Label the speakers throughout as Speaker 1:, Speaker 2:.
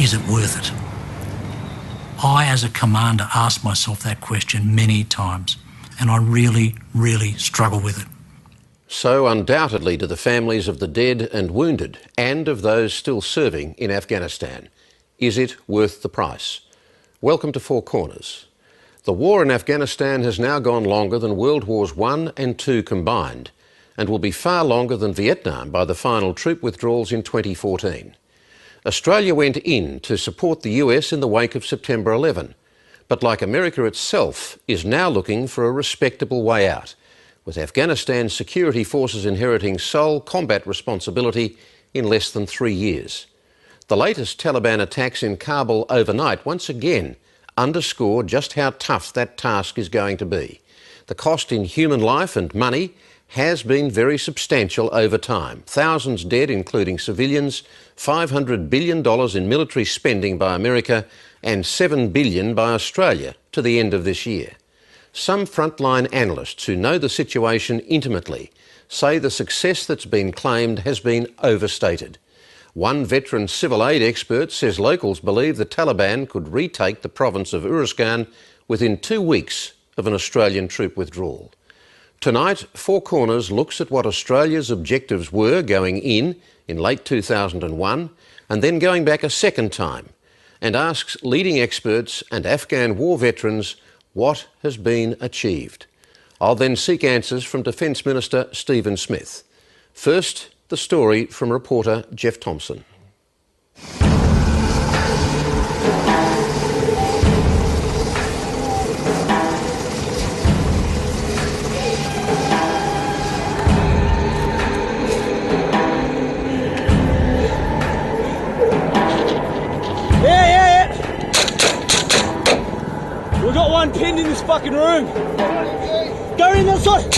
Speaker 1: is it worth it? I, as a commander, ask myself that question many times, and I really, really struggle with it.
Speaker 2: So undoubtedly to the families of the dead and wounded, and of those still serving in Afghanistan. Is it worth the price? Welcome to Four Corners. The war in Afghanistan has now gone longer than World Wars I and II combined, and will be far longer than Vietnam by the final troop withdrawals in 2014. Australia went in to support the US in the wake of September 11, but like America itself, is now looking for a respectable way out, with Afghanistan's security forces inheriting sole combat responsibility in less than 3 years. The latest Taliban attacks in Kabul overnight once again underscore just how tough that task is going to be. The cost in human life and money has been very substantial over time. Thousands dead, including civilians, $500 billion in military spending by America and $7 billion by Australia to the end of this year. Some frontline analysts who know the situation intimately say the success that's been claimed has been overstated. One veteran civil aid expert says locals believe the Taliban could retake the province of Uruzgan within 2 weeks of an Australian troop withdrawal. Tonight, Four Corners looks at what Australia's objectives were going in late 2001 and then going back a second time, and asks leading experts and Afghan war veterans what has been achieved. I'll then seek answers from Defence Minister Stephen Smith. First, the story from reporter Jeff Thompson.
Speaker 3: We've got one pinned in this fucking room. Go in the side.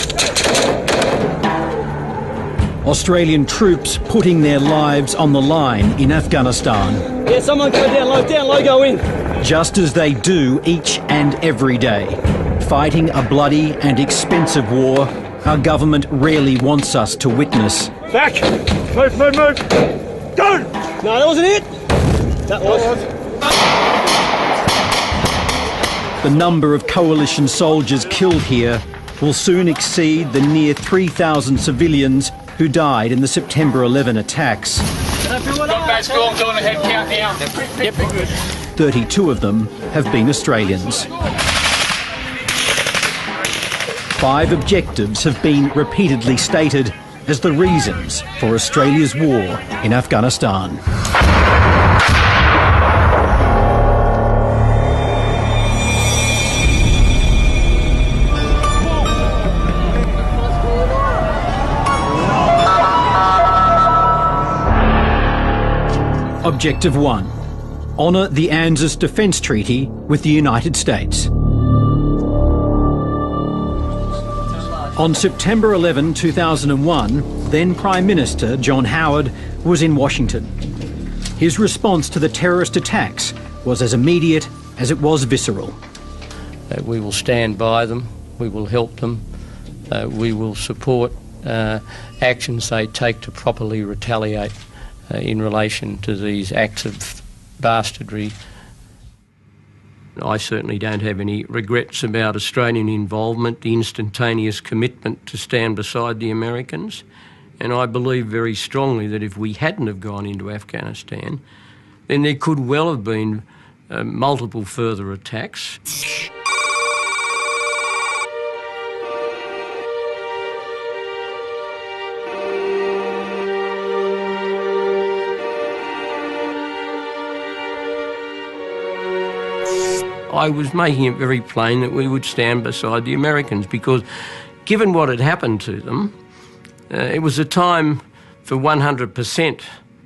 Speaker 4: Australian troops putting their lives on the line in Afghanistan.
Speaker 3: Yeah, someone go down low, go in.
Speaker 4: Just as they do each and every day. Fighting a bloody and expensive war our government rarely wants us to witness.
Speaker 3: Back! Move! Go! No, that wasn't it. That was.
Speaker 4: The number of coalition soldiers killed here will soon exceed the near 3,000 civilians who died in the September 11 attacks. 32 of them have been Australians. 5 objectives have been repeatedly stated as the reasons for Australia's war in Afghanistan. Objective 1. Honour the ANZUS Defence Treaty with the United States. On September 11, 2001, then Prime Minister John Howard was in Washington. His response to the terrorist attacks was as immediate as it was visceral.
Speaker 5: We will stand by them, we will help them, we will support actions they take to properly retaliate in relation to these acts of bastardry. I certainly don't have any regrets about Australian involvement, the instantaneous commitment to stand beside the Americans, and I believe very strongly that if we hadn't have gone into Afghanistan, then there could well have been multiple further attacks. I was making it very plain that we would stand beside the Americans because given what had happened to them, it was a time for 100%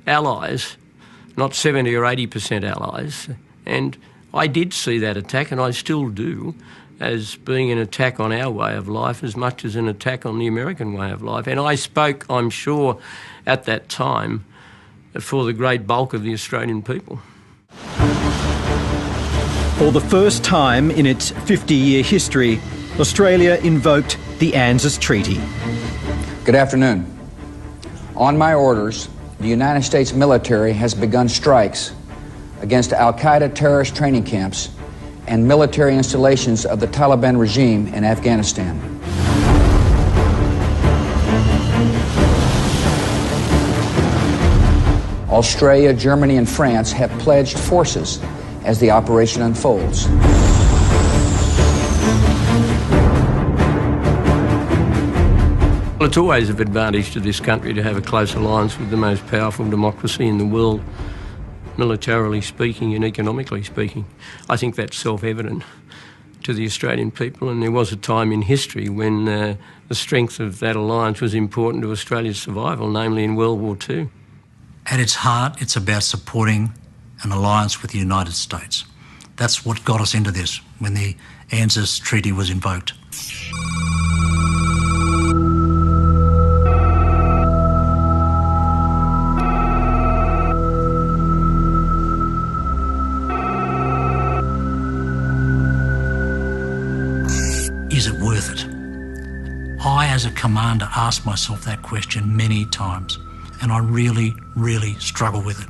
Speaker 5: allies, not 70 or 80% allies. And I did see that attack, and I still do, as being an attack on our way of life as much as an attack on the American way of life. And I spoke, I'm sure, at that time for the great bulk of the Australian people.
Speaker 4: For the first time in its 50-year history, Australia invoked the ANZUS Treaty.
Speaker 6: Good afternoon. On my orders, the United States military has begun strikes against al-Qaeda terrorist training camps and military installations of the Taliban regime in Afghanistan. Australia, Germany, and France have pledged forces as the operation unfolds.
Speaker 5: Well, it's always of advantage to this country to have a close alliance with the most powerful democracy in the world, militarily speaking and economically speaking. I think that's self-evident to the Australian people, and there was a time in history when the strength of that alliance was important to Australia's survival, namely in World War II.
Speaker 1: At its heart, it's about supporting an alliance with the United States. That's what got us into this when the ANZUS Treaty was invoked. Is it worth it? I, as a commander, asked myself that question many times, and I really, really struggle with it.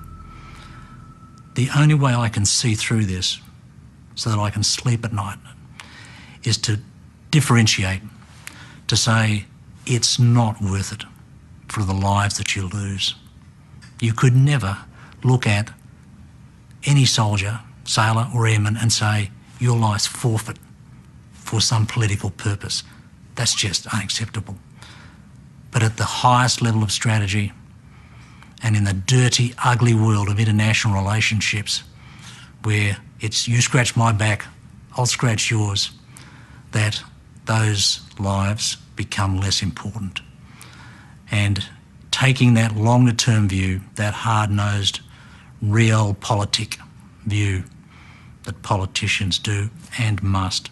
Speaker 1: The only way I can see through this so that I can sleep at night is to differentiate, to say it's not worth it for the lives that you lose. You could never look at any soldier, sailor or airman and say your life's forfeit for some political purpose. That's just unacceptable. But at the highest level of strategy and in the dirty, ugly world of international relationships where it's you scratch my back, I'll scratch yours, that those lives become less important. And taking that longer-term view, that hard-nosed, realpolitik view that politicians do and must,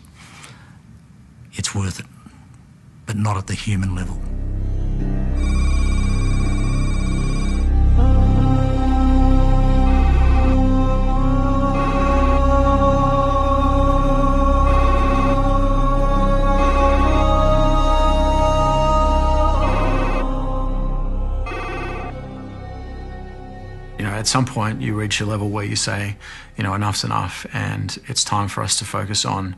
Speaker 1: it's worth it, but not at the human level.
Speaker 7: At some point you reach a level where you say, enough's enough, and it's time for us to focus on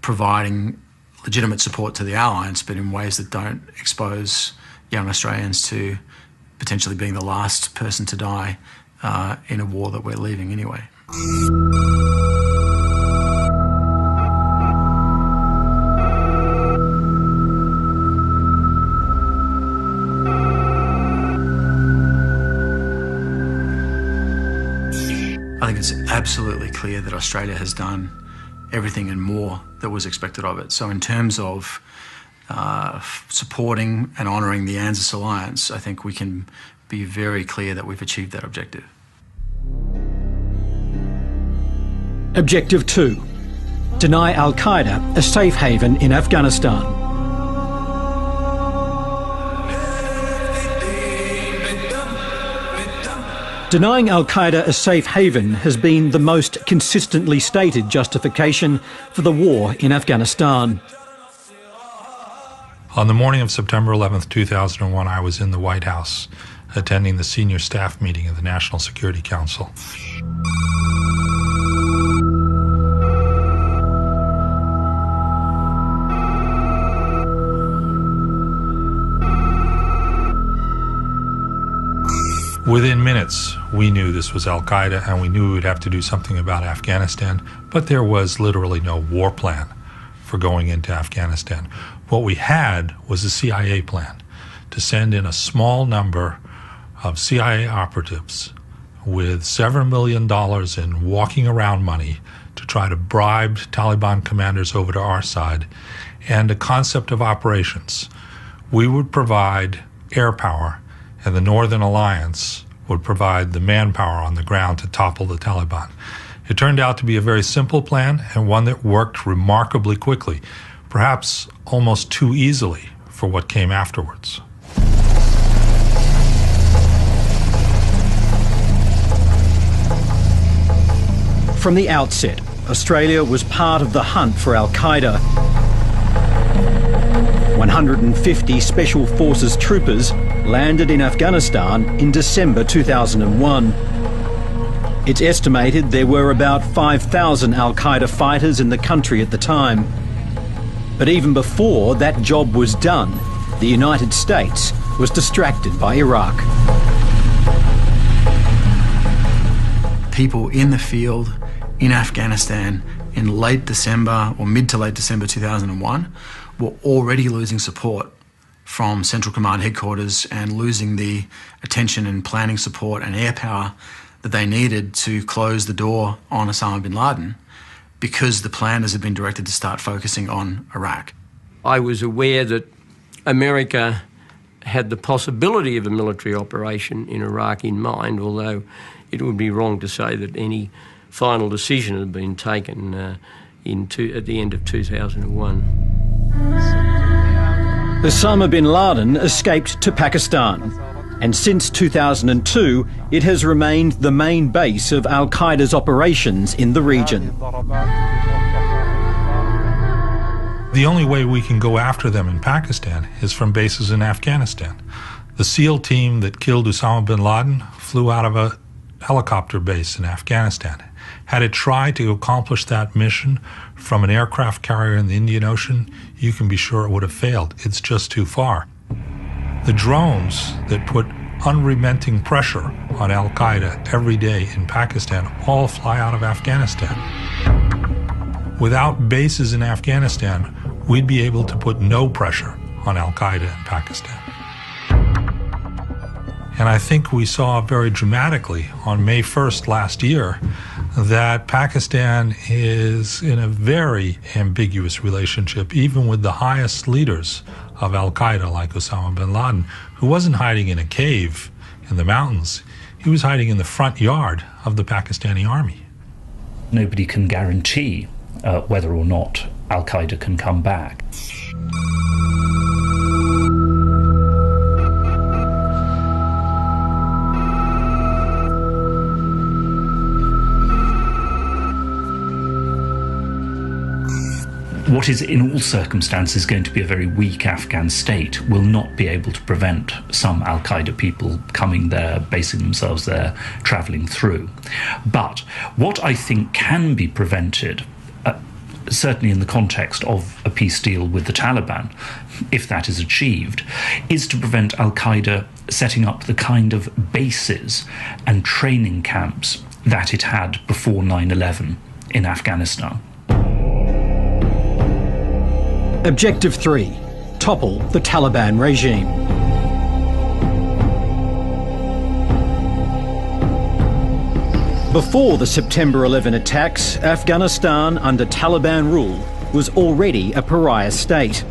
Speaker 7: providing legitimate support to the alliance, but in ways that don't expose young Australians to potentially being the last person to die in a war that we're leaving anyway. I think it's absolutely clear that Australia has done everything and more that was expected of it. So in terms of supporting and honouring the ANZUS alliance, I think we can be very clear that we've achieved that objective.
Speaker 4: Objective 2. Deny al-Qaeda a safe haven in Afghanistan. Denying al-Qaeda a safe haven has been the most consistently stated justification for the war in Afghanistan.
Speaker 8: On the morning of September 11th, 2001, I was in the White House attending the senior staff meeting of the National Security Council. Within minutes, we knew this was al-Qaeda and we knew we would have to do something about Afghanistan, but there was literally no war plan for going into Afghanistan. What we had was a CIA plan to send in a small number of CIA operatives with $7 million in walking around money to try to bribe Taliban commanders over to our side, and a concept of operations. We would provide air power, and the Northern Alliance would provide the manpower on the ground to topple the Taliban. It turned out to be a very simple plan and one that worked remarkably quickly, perhaps almost too easily for what came afterwards.
Speaker 4: From the outset, Australia was part of the hunt for al-Qaeda. 150 Special Forces troopers landed in Afghanistan in December 2001. It's estimated there were about 5,000 al-Qaeda fighters in the country at the time. But even before that job was done, the United States was distracted by Iraq.
Speaker 7: People in the field in Afghanistan in late December or mid to late December 2001 were already losing support from Central Command headquarters and losing the attention and planning support and air power that they needed to close the door on Osama bin Laden, because the planners had been directed to start focusing on Iraq.
Speaker 5: I was aware that America had the possibility of a military operation in Iraq in mind, although it would be wrong to say that any final decision had been taken at the end of 2001.
Speaker 4: Osama bin Laden escaped to Pakistan, and since 2002 it has remained the main base of al-Qaeda's operations in the region.
Speaker 8: The only way we can go after them in Pakistan is from bases in Afghanistan. The SEAL team that killed Osama bin Laden flew out of a helicopter base in Afghanistan. Had it tried to accomplish that mission from an aircraft carrier in the Indian Ocean, you can be sure it would have failed. It's just too far. The drones that put unrelenting pressure on al-Qaeda every day in Pakistan all fly out of Afghanistan. Without bases in Afghanistan, we'd be able to put no pressure on al-Qaeda in Pakistan. And I think we saw very dramatically on May 1st last year that Pakistan is in a very ambiguous relationship, even with the highest leaders of al-Qaeda, like Osama bin Laden, who wasn't hiding in a cave in the mountains. He was hiding in the front yard of the Pakistani army.
Speaker 9: Nobody can guarantee whether or not al-Qaeda can come back. What is in all circumstances going to be a very weak Afghan state will not be able to prevent some al-Qaeda people coming there, basing themselves there, travelling through. But what I think can be prevented, certainly in the context of a peace deal with the Taliban, if that is achieved, is to prevent al-Qaeda setting up the kind of bases and training camps that it had before 9/11 in Afghanistan.
Speaker 4: Objective 3. Topple the Taliban regime. Before the September 11 attacks, Afghanistan under Taliban rule was already a pariah state.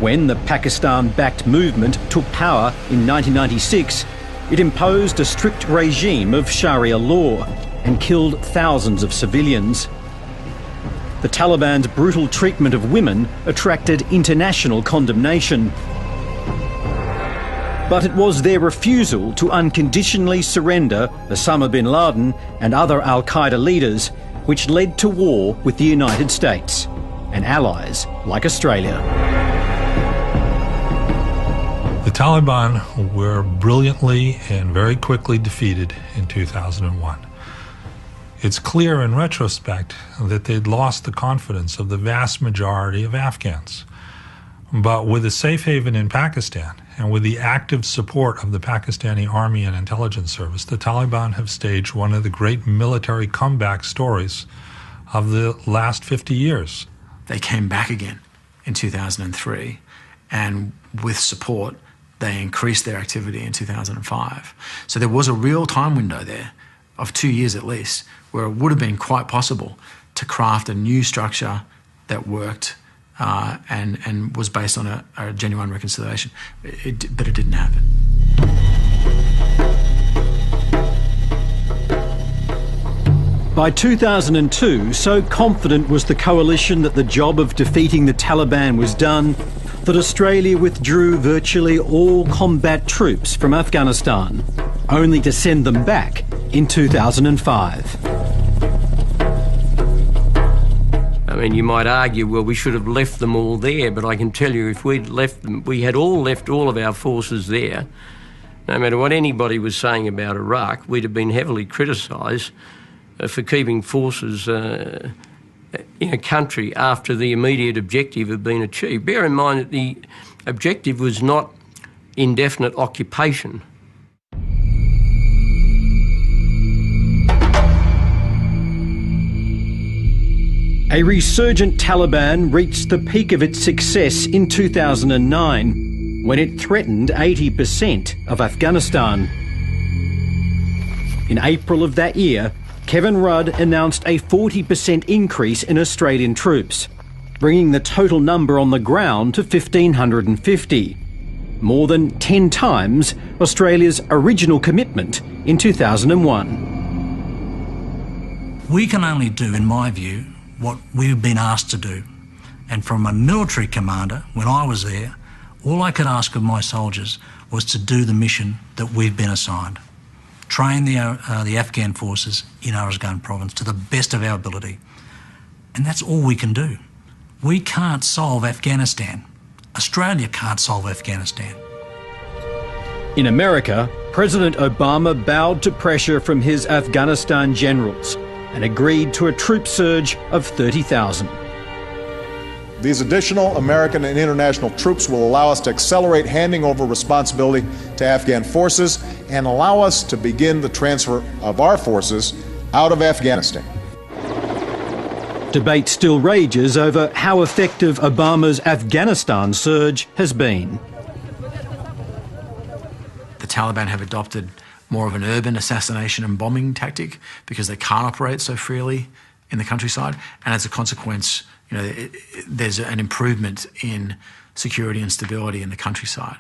Speaker 4: When the Pakistan-backed movement took power in 1996, it imposed a strict regime of Sharia law and killed thousands of civilians. The Taliban's brutal treatment of women attracted international condemnation. But it was their refusal to unconditionally surrender Osama bin Laden and other al-Qaeda leaders which led to war with the United States and allies like Australia.
Speaker 8: The Taliban were brilliantly and very quickly defeated in 2001. It's clear in retrospect that they'd lost the confidence of the vast majority of Afghans. But with a safe haven in Pakistan and with the active support of the Pakistani Army and Intelligence Service, the Taliban have staged one of the great military comeback stories of the last 50 years.
Speaker 7: They came back again in 2003, and with support, they increased their activity in 2005. So there was a real time window there of 2 years at least, where it would have been quite possible to craft a new structure that worked and was based on a genuine reconciliation. But it didn't happen.
Speaker 4: By 2002, so confident was the coalition that the job of defeating the Taliban was done, that Australia withdrew virtually all combat troops from Afghanistan, only to send them back in 2005.
Speaker 5: I mean, you might argue, well, we should have left them all there, but I can tell you if we'd left them, we had all left all of our forces there, No matter what anybody was saying about Iraq, we'd have been heavily criticised for keeping forces in a country after the immediate objective had been achieved. Bear in mind that the objective was not indefinite occupation.
Speaker 4: A resurgent Taliban reached the peak of its success in 2009, when it threatened 80% of Afghanistan. In April of that year, Kevin Rudd announced a 40% increase in Australian troops, bringing the total number on the ground to 1,550, more than 10 times Australia's original commitment in 2001.
Speaker 1: We can only do, in my view, what we've been asked to do. And from a military commander, when I was there, all I could ask of my soldiers was to do the mission that we've been assigned. Train the Afghan forces in Uruzgan province to the best of our ability. And that's all we can do. We can't solve Afghanistan. Australia can't solve Afghanistan.
Speaker 4: In America, President Obama bowed to pressure from his Afghanistan generals and agreed to a troop surge of 30,000.
Speaker 10: These additional American and international troops will allow us to accelerate handing over responsibility to Afghan forces and allow us to begin the transfer of our forces out of Afghanistan.
Speaker 4: Debate still rages over how effective Obama's Afghanistan surge has been.
Speaker 7: The Taliban have adopted more of an urban assassination and bombing tactic because they can't operate so freely in the countryside, and as a consequence, there's an improvement in security and stability in the countryside.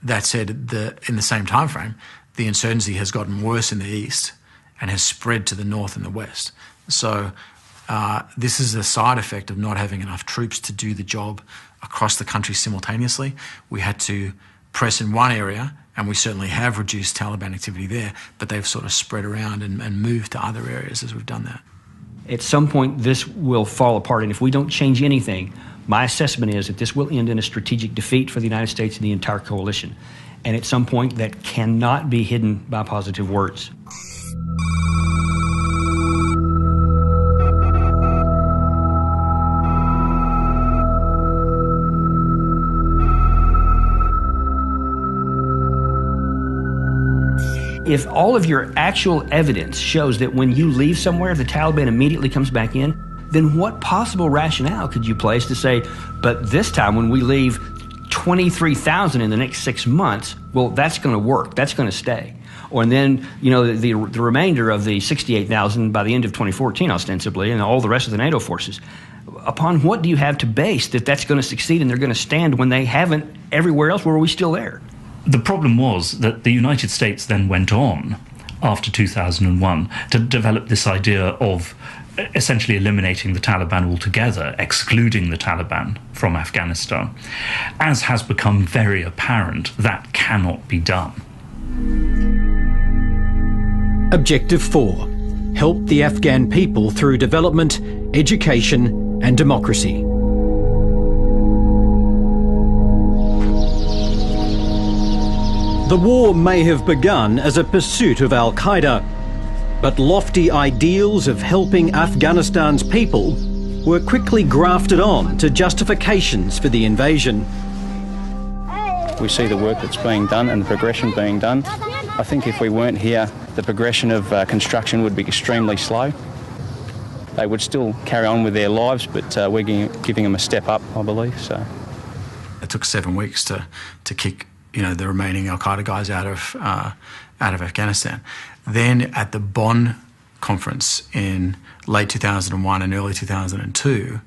Speaker 7: That said, in the same time frame, the insurgency has gotten worse in the east and has spread to the north and the west. So this is a side effect of not having enough troops to do the job across the country simultaneously. We had to press in one area, and we certainly have reduced Taliban activity there, but they've sort of spread around and moved to other areas as we've done that.
Speaker 11: At some point, this will fall apart, and if we don't change anything, my assessment is that this will end in a strategic defeat for the United States and the entire coalition. And at some point, that cannot be hidden by positive words. If all of your actual evidence shows that when you leave somewhere, the Taliban immediately comes back in, then what possible rationale could you place to say, but this time when we leave 23,000 in the next 6 months, well, that's going to work, that's going to stay. Or then, the remainder of the 68,000 by the end of 2014, ostensibly, and all the rest of the NATO forces. Upon what do you have to base that that's going to succeed and they're going to stand when they haven't everywhere else? Where are we still there?
Speaker 9: The problem was that the United States then went on, after 2001, to develop this idea of essentially eliminating the Taliban altogether, excluding the Taliban from Afghanistan. As has become very apparent, that cannot be done.
Speaker 4: Objective 4. Help the Afghan people through development, education and democracy. The war may have begun as a pursuit of Al-Qaeda, but lofty ideals of helping Afghanistan's people were quickly grafted on to justifications for the invasion.
Speaker 12: We see the work that's being done and the progression being done. I think if we weren't here, the progression of construction would be extremely slow. They would still carry on with their lives, but we're giving them a step up, I believe. So
Speaker 7: it took 7 weeks to kick the remaining Al-Qaeda guys out of Afghanistan. Then at the Bonn conference in late 2001 and early 2002,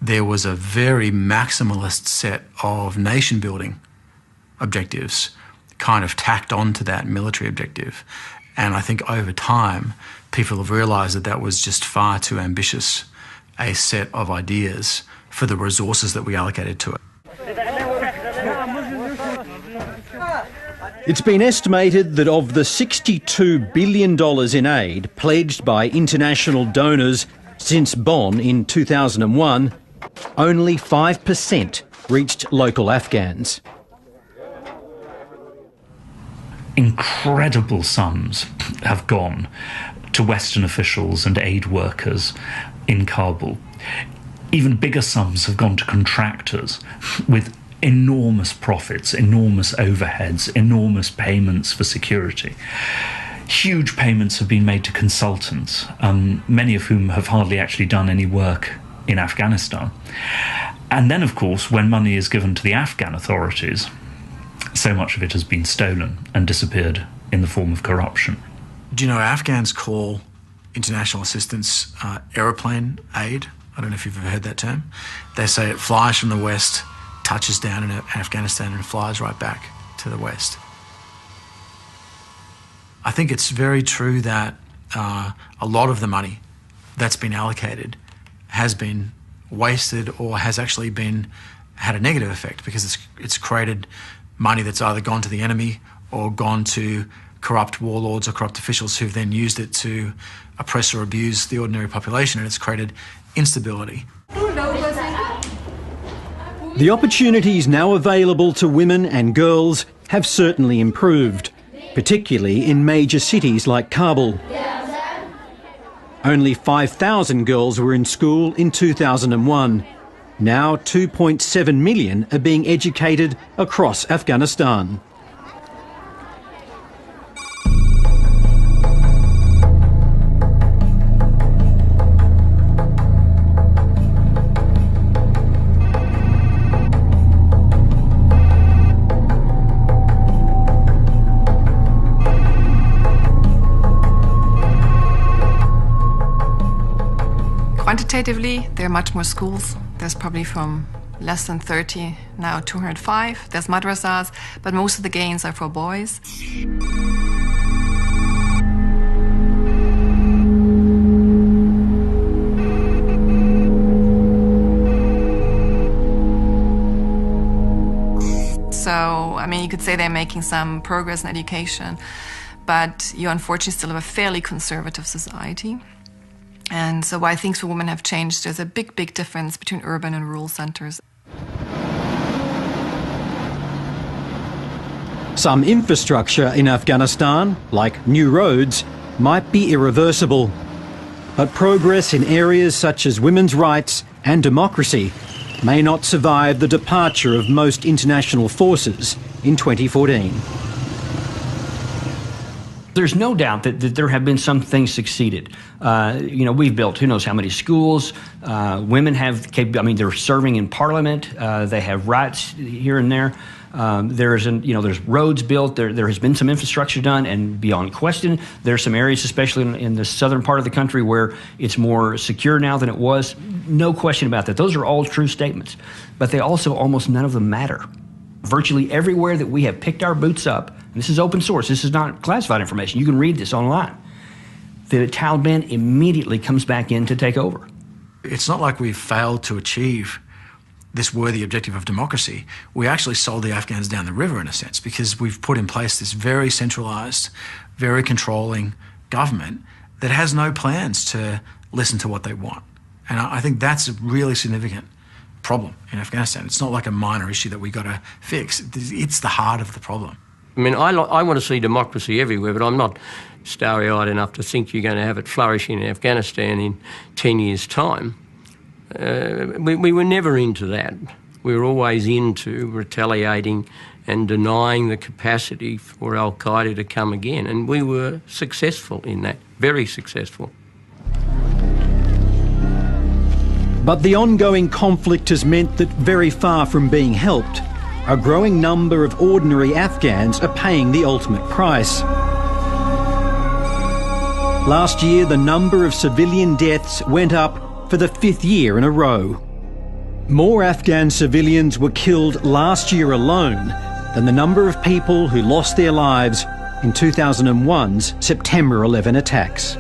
Speaker 7: there was a very maximalist set of nation-building objectives kind of tacked onto that military objective. And I think over time, people have realised that that was just far too ambitious a set of ideas for the resources that we allocated to it.
Speaker 4: It's been estimated that of the $62 billion in aid pledged by international donors since Bonn in 2001, only 5% reached local Afghans.
Speaker 9: incredible sums have gone to Western officials and aid workers in Kabul. Even bigger sums have gone to contractors with enormous profits, enormous overheads, enormous payments for security. Huge payments have been made to consultants, many of whom have hardly actually done any work in Afghanistan. And then, of course, when money is given to the Afghan authorities, so much of it has been stolen and disappeared in the form of corruption.
Speaker 7: Do you know Afghans call international assistance aeroplane aid? I don't know if you've ever heard that term. They say it flies from the West, touches down in Afghanistan and flies right back to the West. I think it's very true that a lot of the money that's been allocated has been wasted or has actually had a negative effect, because it's created money that's either gone to the enemy or gone to corrupt warlords or corrupt officials who've then used it to oppress or abuse the ordinary population, and it's created instability.
Speaker 4: The opportunities now available to women and girls have certainly improved, particularly in major cities like Kabul. Only 5,000 girls were in school in 2001. Now 2.7 million are being educated across Afghanistan.
Speaker 13: Quantitatively, there are much more schools. There's probably from less than 30, now 205. There's madrasas, but most of the gains are for boys. So, I mean, you could say they're making some progress in education, but you unfortunately still have a fairly conservative society. And so why things for women have changed, there's a big, big difference between urban and rural centres.
Speaker 4: Some infrastructure in Afghanistan, like new roads, might be irreversible. But progress in areas such as women's rights and democracy may not survive the departure of most international forces in 2014.
Speaker 11: There's no doubt that there have been some things succeeded. We've built who knows how many schools. Women have, they're serving in parliament. They have rights here and there. There's roads built. There has been some infrastructure done, and beyond question, there's some areas, especially in the southern part of the country, where it's more secure now than it was. No question about that. Those are all true statements, but they also almost none of them matter. Virtually everywhere that we have picked our boots up, and this is open source, this is not classified information, you can read this online, the Taliban immediately comes back in to take over.
Speaker 7: It's not like we've failed to achieve this worthy objective of democracy. We actually sold the Afghans down the river in a sense, because we've put in place this very centralised, very controlling government that has no plans to listen to what they want. And I think that's a really significant problem in Afghanistan. It's not like a minor issue that we got to fix. It's the heart of the problem.
Speaker 5: I mean, I want to see democracy everywhere, but I'm not starry-eyed enough to think you're going to have it flourishing in Afghanistan in 10 years' time. We were never into that. We were always into retaliating and denying the capacity for al-Qaeda to come again, and we were successful in that, very successful.
Speaker 4: But the ongoing conflict has meant that very far from being helped, a growing number of ordinary Afghans are paying the ultimate price. Last year, the number of civilian deaths went up for the 5th year in a row. More Afghan civilians were killed last year alone than the number of people who lost their lives in 2001's September 11 attacks.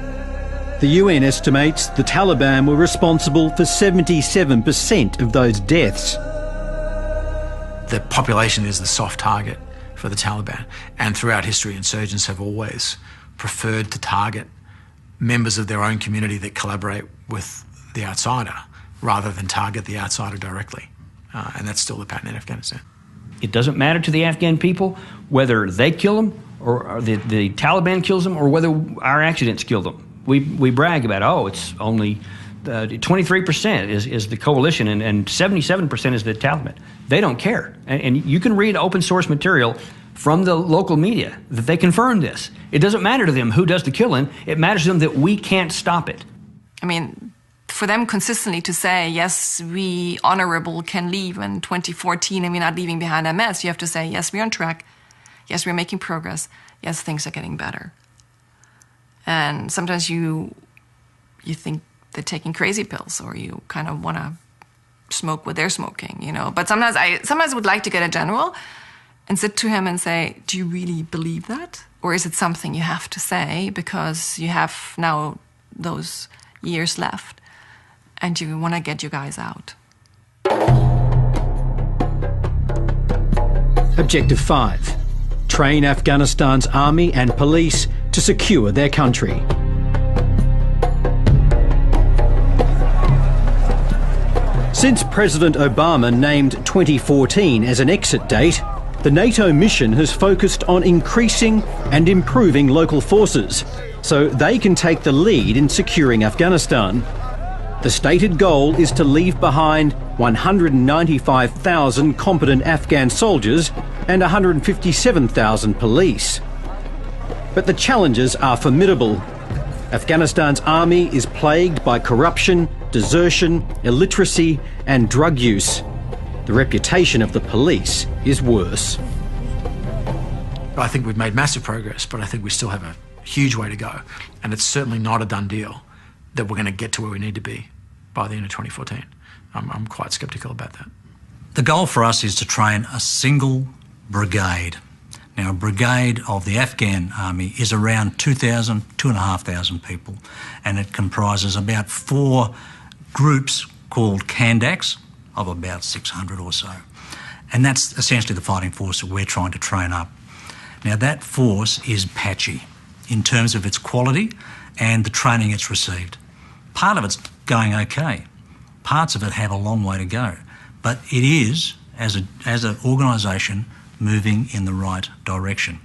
Speaker 4: The UN estimates the Taliban were responsible for 77% of those deaths.
Speaker 7: The population is the soft target for the Taliban, and throughout history, insurgents have always preferred to target members of their own community that collaborate with the outsider rather than target the outsider directly. And that's still the pattern in Afghanistan.
Speaker 11: It doesn't matter to the Afghan people whether they kill them or the Taliban kills them, or whether our accidents kill them. We brag about, oh, it's only 23% is the coalition and 77% is the Taliban. They don't care. And you can read open source material from the local media that they confirm this. It doesn't matter to them who does the killing. It matters to them that we can't stop it.
Speaker 13: I mean, for them consistently to say, yes, we honorable can leave in 2014 and we're not leaving behind a mess, you have to say, yes, we're on track. Yes, we're making progress. Yes, things are getting better. And sometimes you think they're taking crazy pills, or you kind of want to smoke what they're smoking, you know. But sometimes I would like to get a general and sit to him and say, do you really believe that? Or is it something you have to say because you have now those years left and you want to get you guys out?
Speaker 4: Objective 5. Train Afghanistan's army and police to secure their country. Since President Obama named 2014 as an exit date, the NATO mission has focused on increasing and improving local forces so they can take the lead in securing Afghanistan. The stated goal is to leave behind 195,000 competent Afghan soldiers and 157,000 police. But the challenges are formidable. Afghanistan's army is plagued by corruption, desertion, illiteracy and drug use. The reputation of the police is worse.
Speaker 7: I think we've made massive progress, but I think we still have a huge way to go. And it's certainly not a done deal that we're going to get to where we need to be by the end of 2014. I'm quite sceptical about that.
Speaker 1: The goal for us is to train a single brigade. Now, a brigade of the Afghan army is around 2,000, 2,500 people, and it comprises about 4 groups called Kandaks of about 600 or so. And that's essentially the fighting force that we're trying to train up. Now, that force is patchy in terms of its quality and the training it's received. Part of it's going okay. Parts of it have a long way to go. But it is, as an organisation, moving in the right direction.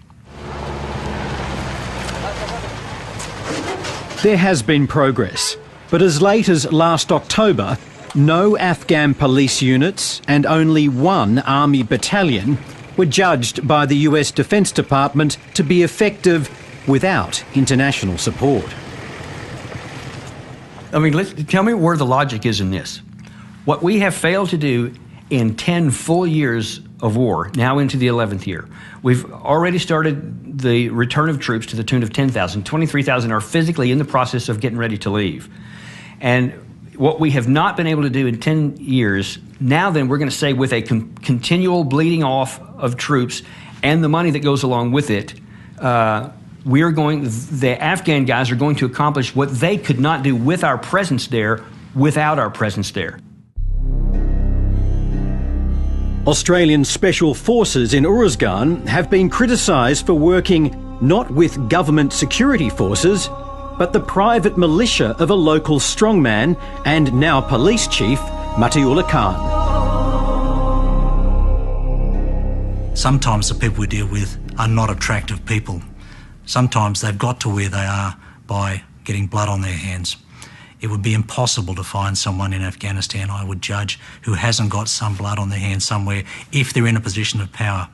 Speaker 4: There has been progress, but as late as last October, no Afghan police units and only 1 army battalion were judged by the US Defence Department to be effective without international support.
Speaker 11: I mean, tell me where the logic is in this. What we have failed to do in 10 full years of war, now into the 11th year. We've already started the return of troops to the tune of 10,000. 23,000 are physically in the process of getting ready to leave. And what we have not been able to do in 10 years, now then we're going to say with a continual bleeding off of troops and the money that goes along with it, the Afghan guys are going to accomplish what they could not do with our presence there without our presence there.
Speaker 4: Australian Special Forces in Uruzgan have been criticised for working not with government security forces, but the private militia of a local strongman and now police chief, Matiullah Khan.
Speaker 1: Sometimes the people we deal with are not attractive people. Sometimes they've got to where they are by getting blood on their hands. It would be impossible to find someone in Afghanistan, I would judge, who hasn't got some blood on their hands somewhere if they're in a position of power.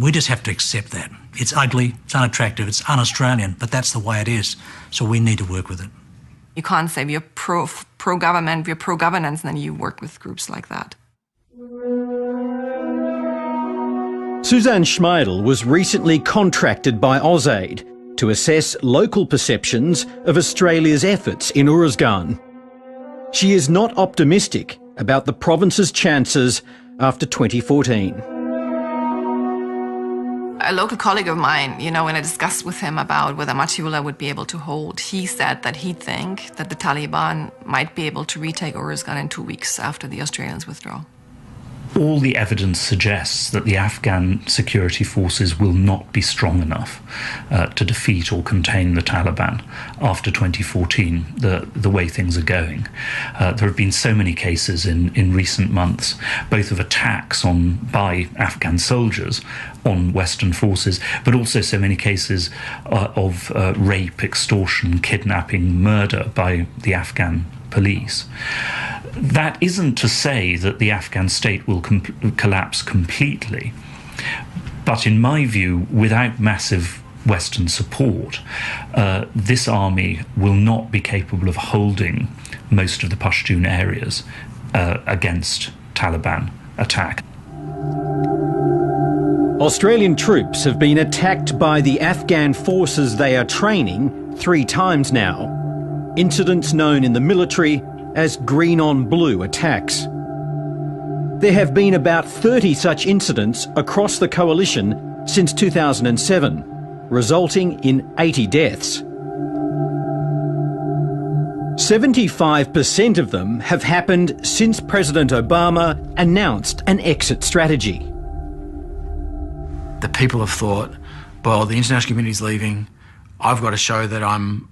Speaker 1: We just have to accept that. It's ugly, it's unattractive, it's un-Australian, but that's the way it is. So we need to work with it.
Speaker 13: You can't say we're pro-government, we're pro-governance, and then you work with groups like that.
Speaker 4: Suzanne Schmeidel was recently contracted by AusAid to assess local perceptions of Australia's efforts in Uruzgan. She is not optimistic about the province's chances after 2014.
Speaker 13: A local colleague of mine, when I discussed with him about whether Matiullah would be able to hold, he said that he'd think that the Taliban might be able to retake Uruzgan in 2 weeks after the Australians withdraw.
Speaker 9: all the evidence suggests that the Afghan security forces will not be strong enough to defeat or contain the Taliban after 2014, the way things are going. There have been so many cases in recent months, both of attacks by Afghan soldiers on Western forces, but also so many cases of rape, extortion, kidnapping, murder by the Afghan police. That isn't to say that the Afghan state will collapse completely, but in my view, without massive Western support, this army will not be capable of holding most of the Pashtun areas against Taliban attack.
Speaker 4: Australian troops have been attacked by the Afghan forces they are training 3 times now. Incidents known in the military as green-on-blue attacks. There have been about 30 such incidents across the coalition since 2007, resulting in 80 deaths. 75% of them have happened since President Obama announced an exit strategy.
Speaker 7: The people have thought, well, the international community's leaving, I've got to show that I'm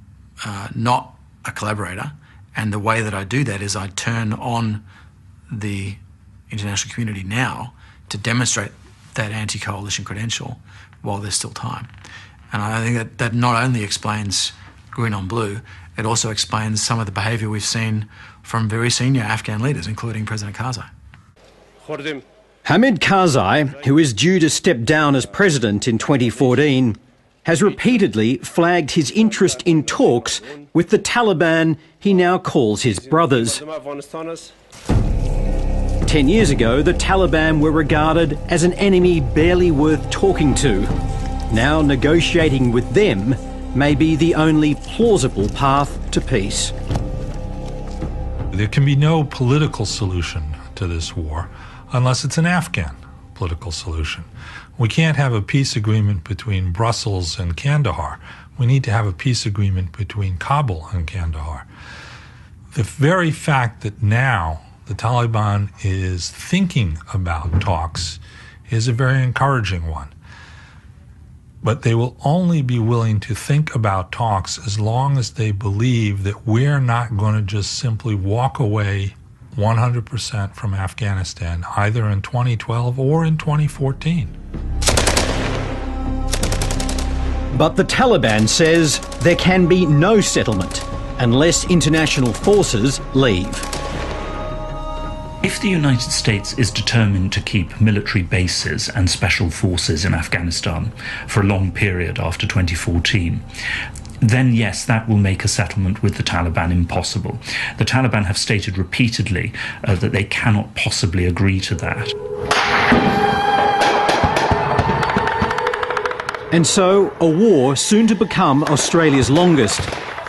Speaker 7: not a collaborator, and the way that I do that is I turn on the international community now to demonstrate that anti-coalition credential while there's still time. And I think that not only explains green on blue, it also explains some of the behaviour we've seen from very senior Afghan leaders, including President Karzai.
Speaker 4: Hamid Karzai, who is due to step down as president in 2014, has repeatedly flagged his interest in talks with the Taliban he now calls his brothers. 10 years ago, the Taliban were regarded as an enemy barely worth talking to. Now negotiating with them may be the only plausible path to peace.
Speaker 8: There can be no political solution to this war unless it's an Afghan political solution. We can't have a peace agreement between Brussels and Kandahar. We need to have a peace agreement between Kabul and Kandahar. The very fact that now the Taliban is thinking about talks is a very encouraging one. But they will only be willing to think about talks as long as they believe that we're not going to just simply walk away 100% from Afghanistan, either in 2012 or in 2014.
Speaker 4: But the Taliban says there can be no settlement unless international forces leave.
Speaker 9: If the United States is determined to keep military bases and special forces in Afghanistan for a long period after 2014, then yes, that will make a settlement with the Taliban impossible. The Taliban have stated repeatedly that they cannot possibly agree to that.
Speaker 4: And so, a war soon to become Australia's longest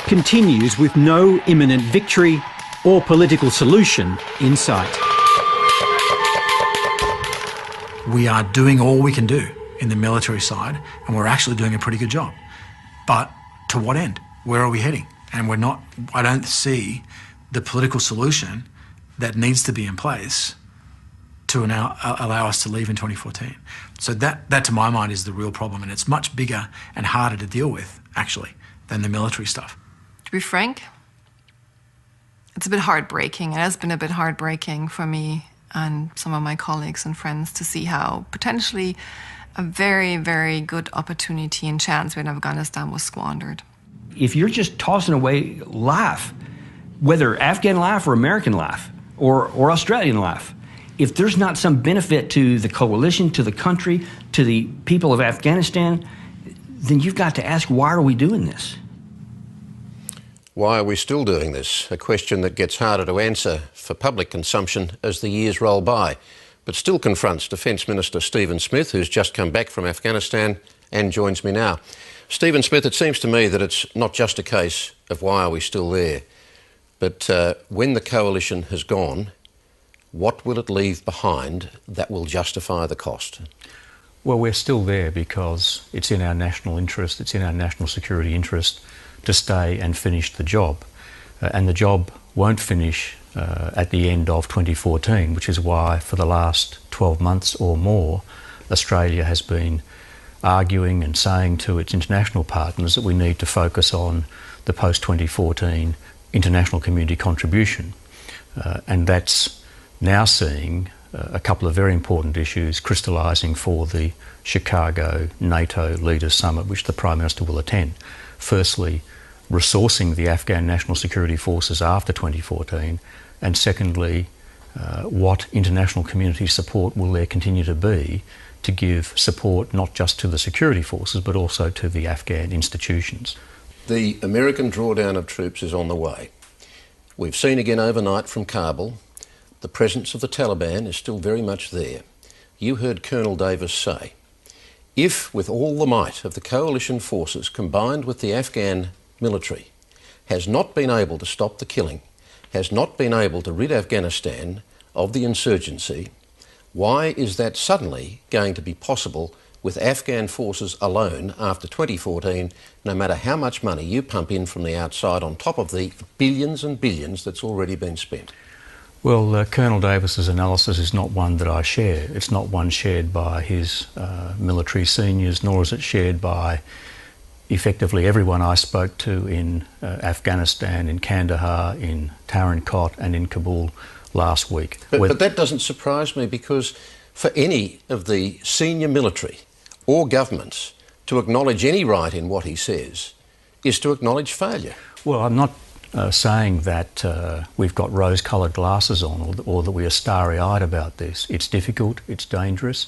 Speaker 4: continues with no imminent victory or political solution in sight.
Speaker 7: We are doing all we can do in the military side, and we're actually doing a pretty good job. But to what end? Where are we heading? And I don't see the political solution that needs to be in place to now allow us to leave in 2014. So that to my mind is the real problem, and it's much bigger and harder to deal with, actually, than the military stuff.
Speaker 13: To be frank, it's a bit heartbreaking. It has been a bit heartbreaking for me and some of my colleagues and friends to see how potentially a very, very good opportunity and chance in Afghanistan was squandered.
Speaker 11: If you're just tossing away life, whether Afghan life or American life or Australian life, if there's not some benefit to the coalition, to the country, to the people of Afghanistan, then you've got to ask, why are we doing this?
Speaker 2: Why are we still doing this? A question that gets harder to answer for public consumption as the years roll by, but still confronts Defence Minister Stephen Smith, who's just come back from Afghanistan and joins me now. Stephen Smith, it seems to me that it's not just a case of why are we still there, but when the coalition has gone, what will it leave behind that will justify the cost?
Speaker 14: Well, we're still there because it's in our national interest, it's in our national security interest to stay and finish the job. And the job won't finish at the end of 2014, which is why for the last 12 months or more, Australia has been arguing and saying to its international partners that we need to focus on the post-2014 international community contribution. And that's now seeing a couple of very important issues crystallising for the Chicago NATO Leaders Summit, which the Prime Minister will attend. Firstly, resourcing the Afghan National Security Forces after 2014, and secondly, what international community support will there continue to be to give support not just to the security forces but also to the Afghan institutions.
Speaker 2: The American drawdown of troops is on the way. We've seen again overnight from Kabul, the presence of the Taliban is still very much there. You heard Colonel Davis say, if with all the might of the coalition forces combined with the Afghan military has not been able to stop the killing, has not been able to rid Afghanistan of the insurgency, why is that suddenly going to be possible with Afghan forces alone after 2014, no matter how much money you pump in from the outside on top of the billions and billions that's already been spent?
Speaker 14: Well, Colonel Davis's analysis is not one that I share. It's not one shared by his military seniors, nor is it shared by effectively everyone I spoke to in Afghanistan, in Kandahar, in Tarankot and in Kabul last week.
Speaker 2: But that doesn't surprise me, because for any of the senior military or governments to acknowledge any right in what he says is to acknowledge failure.
Speaker 14: Well, I'm not saying that we've got rose-coloured glasses on or that we are starry-eyed about this. It's difficult, it's dangerous.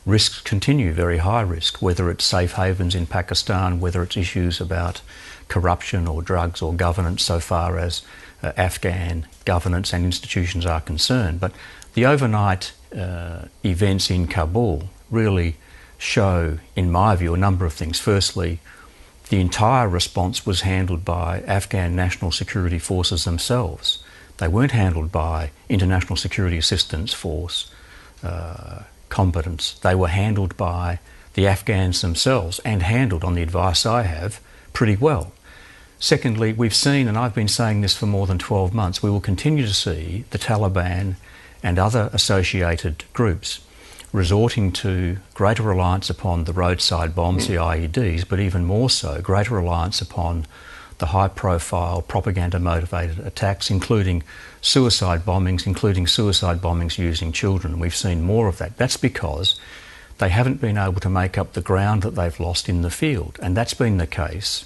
Speaker 14: Risks continue, very high risk, whether it's safe havens in Pakistan, whether it's issues about corruption or drugs or governance so far as Afghan governance and institutions are concerned. But the overnight events in Kabul really show, in my view, a number of things. Firstly, the entire response was handled by Afghan National Security Forces themselves. They weren't handled by International Security Assistance Force competence. They were handled by the Afghans themselves, and handled, on the advice I have, pretty well. Secondly, we've seen, and I've been saying this for more than 12 months, we will continue to see the Taliban and other associated groups resorting to greater reliance upon the roadside bombs, the IEDs, but even more so, greater reliance upon the high-profile, propaganda-motivated attacks, including suicide bombings using children. We've seen more of that. That's because they haven't been able to make up the ground that they've lost in the field, and that's been the case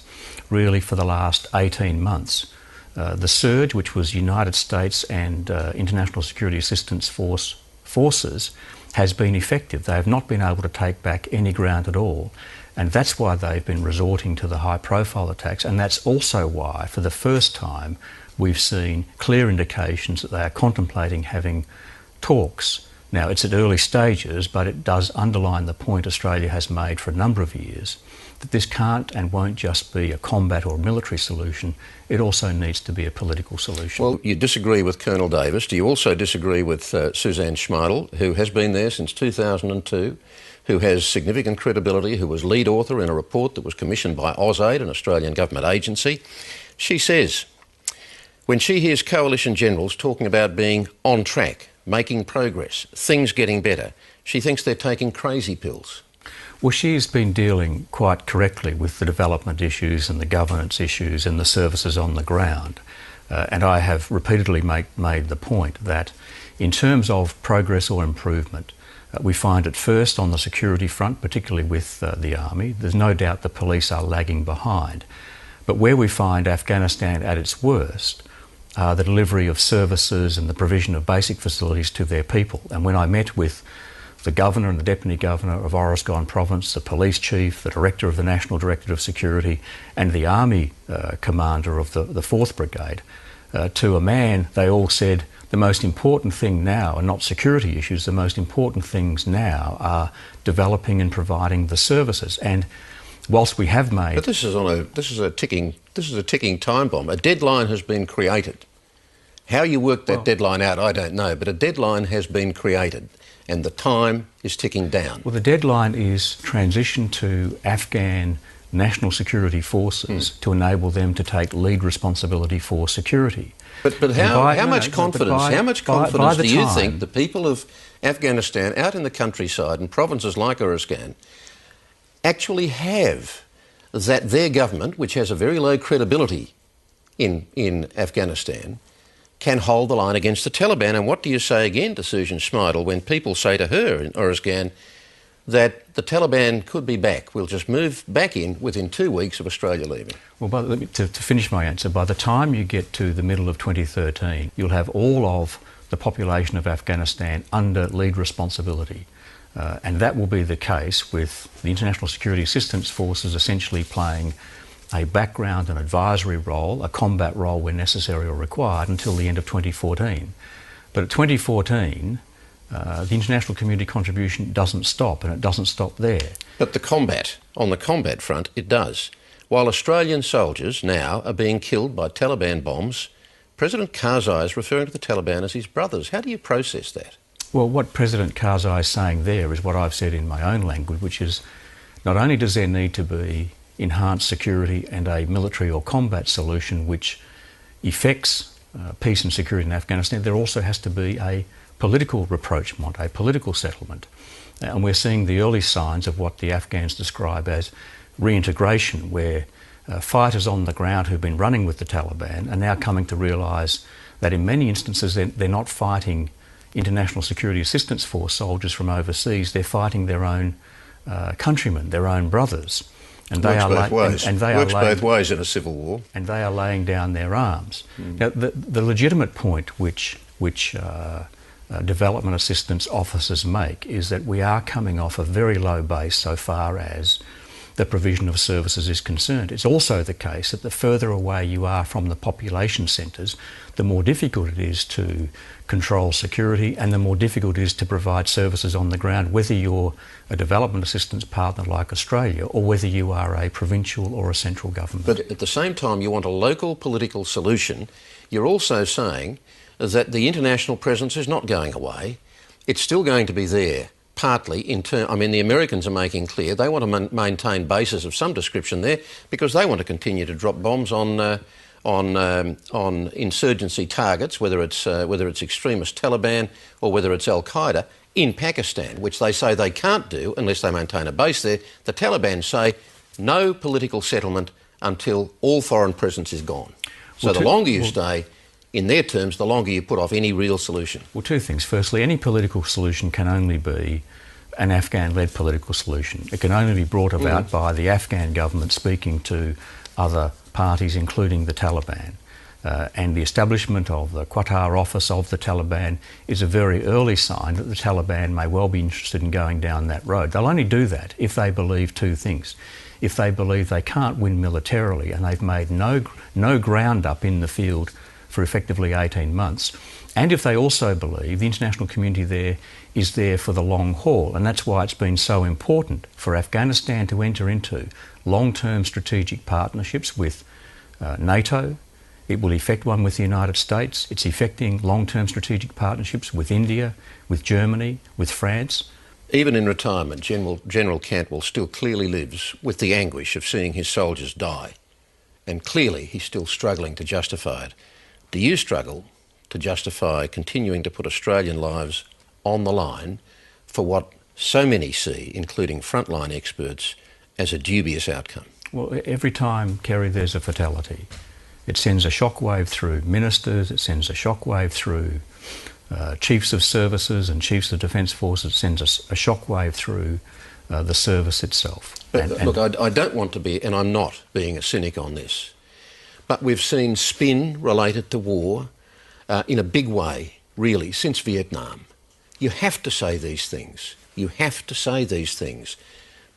Speaker 14: really for the last 18 months. The surge, which was United States and International Security Assistance forces, has been effective. They have not been able to take back any ground at all. And that's why they've been resorting to the high-profile attacks. And that's also why, for the first time, we've seen clear indications that they are contemplating having talks. Now, it's at early stages, but it does underline the point Australia has made for a number of years, that this can't and won't just be a combat or military solution. It also needs to be a political solution.
Speaker 2: Well, you disagree with Colonel Davis. Do you also disagree with Suzanne Schmeidel, who has been there since 2002, who has significant credibility, who was lead author in a report that was commissioned by AusAid, an Australian government agency? She says, when she hears coalition generals talking about being on track, making progress, things getting better, she thinks they're taking crazy pills.
Speaker 14: Well, she's been dealing quite correctly with the development issues and the governance issues and the services on the ground. And I have repeatedly made the point that in terms of progress or improvement, we find it first on the security front, particularly with the army. There's no doubt the police are lagging behind. But where we find Afghanistan at its worst are the delivery of services and the provision of basic facilities to their people. And when I met with the Governor and the Deputy Governor of Oruzgan Province, the Police Chief, the Director of the National Directorate of Security and the Army Commander of the 4th Brigade, to a man, they all said the most important thing now are not security issues, the most important things now are developing and providing the services. And whilst we have made...
Speaker 2: But this is a ticking time bomb. A deadline has been created. How you work that deadline out, I don't know, but a deadline has been created and the time is ticking down.
Speaker 14: Well, the deadline is transition to Afghan national security forces to enable them to take lead responsibility for security.
Speaker 2: But how much confidence do you think the people of Afghanistan out in the countryside and provinces like Uruzgan actually have that their government, which has a very low credibility in Afghanistan, can hold the line against the Taliban? And what do you say again to Susan Schmeidel when people say to her in Uruzgan that the Taliban could be back, we'll just move back in within 2 weeks of Australia leaving?
Speaker 14: Well, to finish my answer, by the time you get to the middle of 2013, you'll have all of the population of Afghanistan under lead responsibility. And that will be the case with the International Security Assistance Forces essentially playing a background and advisory role, a combat role where necessary or required, until the end of 2014. But at 2014, the international community contribution doesn't stop, and it doesn't stop there.
Speaker 2: But on the combat front, it does. While Australian soldiers now are being killed by Taliban bombs, President Karzai is referring to the Taliban as his brothers. How do you process that?
Speaker 14: Well, what President Karzai is saying there is what I've said in my own language, which is not only does there need to be enhanced security and a military or combat solution which effects peace and security in Afghanistan, there also has to be a political rapprochement, a political settlement. And we're seeing the early signs of what the Afghans describe as reintegration, where fighters on the ground who've been running with the Taliban are now coming to realise that in many instances they're not fighting International Security Assistance Force soldiers from overseas, they're fighting their own countrymen, their own brothers. And
Speaker 2: Works both ways in a civil war.
Speaker 14: And they are laying down their arms. Now, the legitimate point which development assistance officers make is that we are coming off a very low base so far as the provision of services is concerned. It's also the case that the further away you are from the population centres, the more difficult it is to control security and the more difficult it is to provide services on the ground, whether you're a development assistance partner like Australia or whether you are a provincial or a central government.
Speaker 2: But at the same time, you want a local political solution. You're also saying that the international presence is not going away. It's still going to be there, partly in turn. I mean, the Americans are making clear they want to maintain bases of some description there because they want to continue to drop bombs on insurgency targets, whether it's extremist Taliban or whether it's Al-Qaeda, in Pakistan, which they say they can't do unless they maintain a base there. The Taliban say no political settlement until all foreign presence is gone. So the longer you stay, in their terms, the longer you put off any real solution.
Speaker 14: Well, two things. Firstly, any political solution can only be an Afghan-led political solution. It can only be brought about by the Afghan government speaking to other parties, including the Taliban. And the establishment of the Qatar office of the Taliban is a very early sign that the Taliban may well be interested in going down that road. They'll only do that if they believe two things. If they believe they can't win militarily and they've made no ground up in the field for effectively 18 months, and if they also believe the international community there is there for the long haul. And that's why it's been so important for Afghanistan to enter into long-term strategic partnerships with NATO. It will effect one with the United States. It's effecting long-term strategic partnerships with India, with Germany, with France.
Speaker 2: Even in retirement, General Cantwell still clearly lives with the anguish of seeing his soldiers die. And clearly he's still struggling to justify it. Do you struggle to justify continuing to put Australian lives on the line for what so many see, including frontline experts, as a dubious outcome?
Speaker 14: Well, every time, Kerry, there's a fatality, it sends a shockwave through ministers, it sends a shockwave through chiefs of services and chiefs of defence forces, it sends a shockwave through the service itself.
Speaker 2: But look, I don't want to be, and I'm not being a cynic on this, but we've seen spin related to war in a big way, really, since Vietnam. You have to say these things. You have to say these things.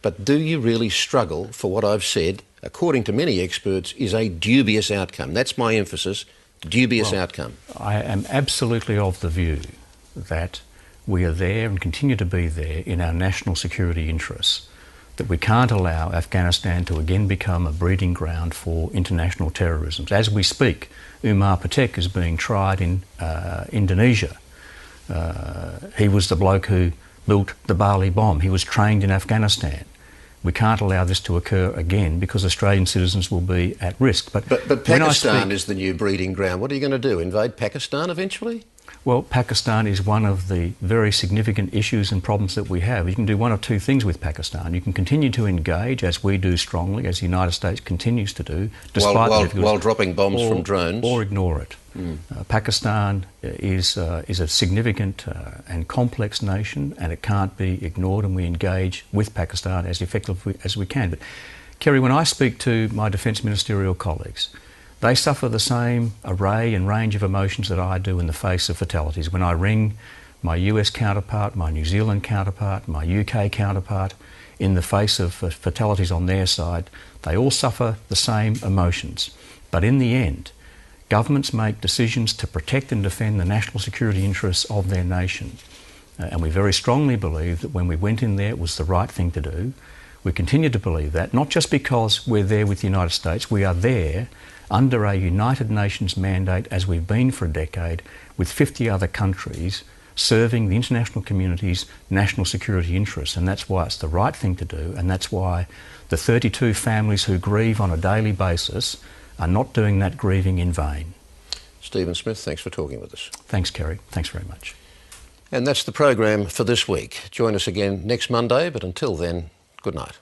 Speaker 2: But do you really struggle for what I've said, according to many experts, is a dubious outcome? That's my emphasis, dubious outcome.
Speaker 14: I am absolutely of the view that we are there and continue to be there in our national security interests, that we can't allow Afghanistan to again become a breeding ground for international terrorism. As we speak, Umar Patek is being tried in Indonesia. He was the bloke who built the Bali bomb. He was trained in Afghanistan. We can't allow this to occur again because Australian citizens will be at risk.
Speaker 2: But Pakistan is the new breeding ground. What are you going to do, invade Pakistan eventually?
Speaker 14: Well, Pakistan is one of the very significant issues and problems that we have. You can do one of two things with Pakistan. You can continue to engage, as we do strongly, as the United States continues to do, despite
Speaker 2: while dropping bombs from drones,
Speaker 14: or ignore it. Pakistan is a significant and complex nation, and it can't be ignored, and we engage with Pakistan as effectively as we can. But, Kerry, when I speak to my defence ministerial colleagues, they suffer the same array and range of emotions that I do in the face of fatalities. When I ring my US counterpart, my New Zealand counterpart, my UK counterpart, in the face of fatalities on their side, they all suffer the same emotions. But in the end, governments make decisions to protect and defend the national security interests of their nation. And we very strongly believe that when we went in there, it was the right thing to do. We continue to believe that, not just because we're there with the United States, we are there under a United Nations mandate, as we've been for a decade, with 50 other countries serving the international community's national security interests. And that's why it's the right thing to do, and that's why the 32 families who grieve on a daily basis are not doing that grieving in vain.
Speaker 2: Stephen Smith, thanks for talking with us.
Speaker 14: Thanks, Kerry. Thanks very much.
Speaker 2: And that's the program for this week. Join us again next Monday, but until then, good night.